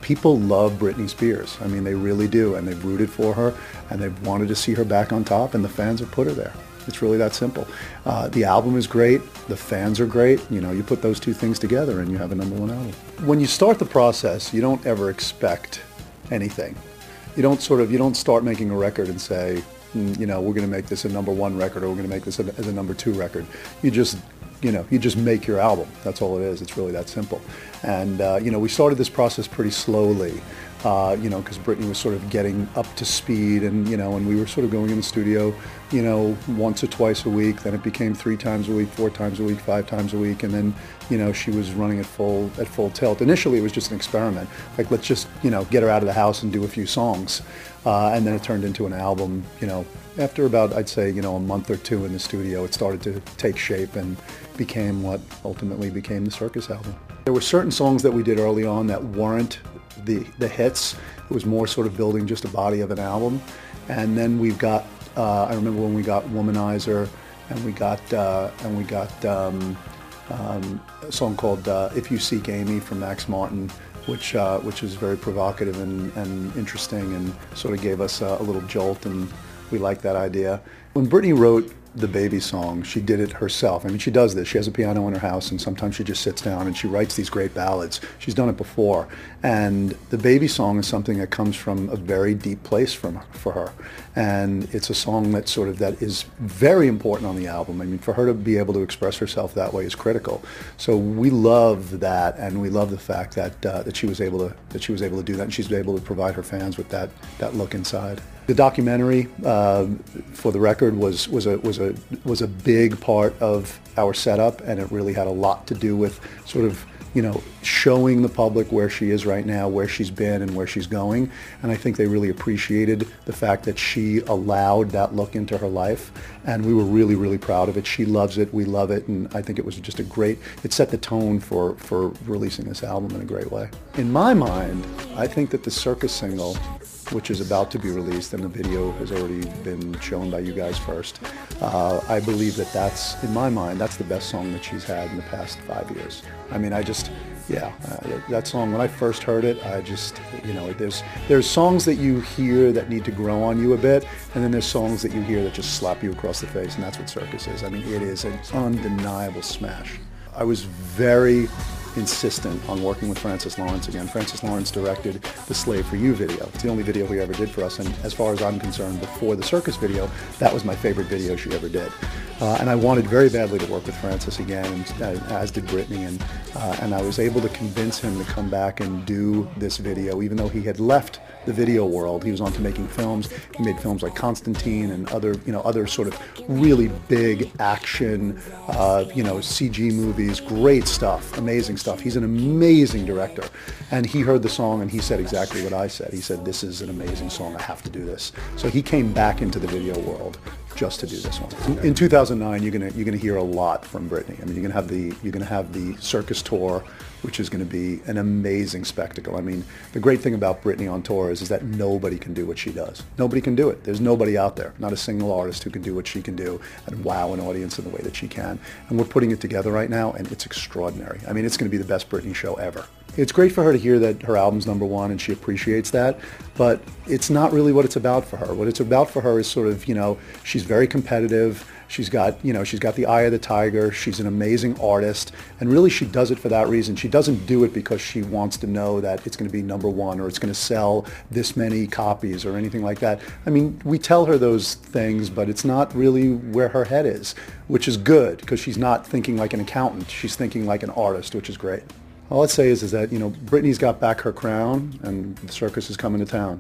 People love Britney Spears. I mean, they really do, and they've rooted for her, and they've wanted to see her back on top, and the fans have put her there. It's really that simple. The album is great. The fans are great. You know, you put those two things together and you have a #1 album. When you start the process, you don't ever expect anything. You don't start making a record and say, you know, we're going to make this a #1 record, or we're going to make this as a #2 record. You just make your album. That's all it is. It's really that simple. And, you know, we started this process pretty slowly. You know, because Britney was sort of getting up to speed, and you know, and we were sort of going in the studio, you know, once or twice a week. Then it became 3 times a week, 4 times a week, 5 times a week, and then, you know, she was running at full tilt. Initially, it was just an experiment, like let's just, you know, get her out of the house and do a few songs, and then it turned into an album. You know, after about, I'd say, you know, a month or 2 in the studio, it started to take shape and became what ultimately became the Circus album. There were certain songs that we did early on that weren't the hits. It was more sort of building just a body of an album. And then we've got, I remember when we got Womanizer, and we got a song called If You Seek Amy from Max Martin, which is very provocative and interesting, and sort of gave us a little jolt, and we liked that idea. When Britney wrote the Baby song, she did it herself. I mean, she does this. She has a piano in her house, and sometimes she just sits down and she writes these great ballads. She's done it before. And the Baby song is something that comes from a very deep place for her. And it's a song that that is very important on the album. I mean, for her to be able to express herself that way is critical. So we love that, and we love the fact that she was able to do that, and she's able to provide her fans with that look inside. The documentary, for the record, was a big part of our setup, and it really had a lot to do with sort of, you know, showing the public where she is right now, where she's been, and where she's going. And I think they really appreciated the fact that she allowed that look into her life, and we were really, really proud of it. She loves it, we love it, and I think it was just it set the tone for releasing this album in a great way. In my mind, I think that the Circus single, which is about to be released, and the video has already been shown by you guys first, I believe that's, in my mind, that's the best song that she's had in the past 5 years. I mean, that song, when I first heard it, you know, there's songs that you hear that need to grow on you a bit, and then there's songs that you hear that just slap you across the face, and that's what Circus is. I mean, it is an undeniable smash. I was very insistent on working with Francis Lawrence again. Francis Lawrence directed the Slave for You video. It's the only video he ever did for us, and as far as I'm concerned, before the Circus video, that was my favorite video she ever did. And I wanted very badly to work with Francis again, and as did Britney, and I was able to convince him to come back and do this video, even though he had left the video world. He was on to making films. He made films like Constantine and other sort of really big action, you know, CG movies. Great stuff, amazing stuff. He's an amazing director, and he heard the song and he said exactly what I said. He said, "This is an amazing song. I have to do this." So he came back into the video world just to do this one. In 2009, you're gonna hear a lot from Britney. I mean, you're gonna have the Circus tour, which is going to be an amazing spectacle. I mean, the great thing about Britney on tour is that nobody can do what she does. Nobody can do it. There's nobody out there, not a single artist who can do what she can do and wow an audience in the way that she can. And we're putting it together right now, and it's extraordinary. I mean, it's going to be the best Britney show ever. It's great for her to hear that her album's #1 and she appreciates that, but it's not really what it's about for her. What it's about for her is sort of, you know, she's very competitive. She's got the eye of the tiger. She's an amazing artist, and really she does it for that reason. She doesn't do it because she wants to know that it's going to be #1 or it's going to sell this many copies or anything like that. I mean, we tell her those things, but it's not really where her head is, which is good, because she's not thinking like an accountant. She's thinking like an artist, which is great. All I'd say is that, you know, Britney's got back her crown, and the circus is coming to town.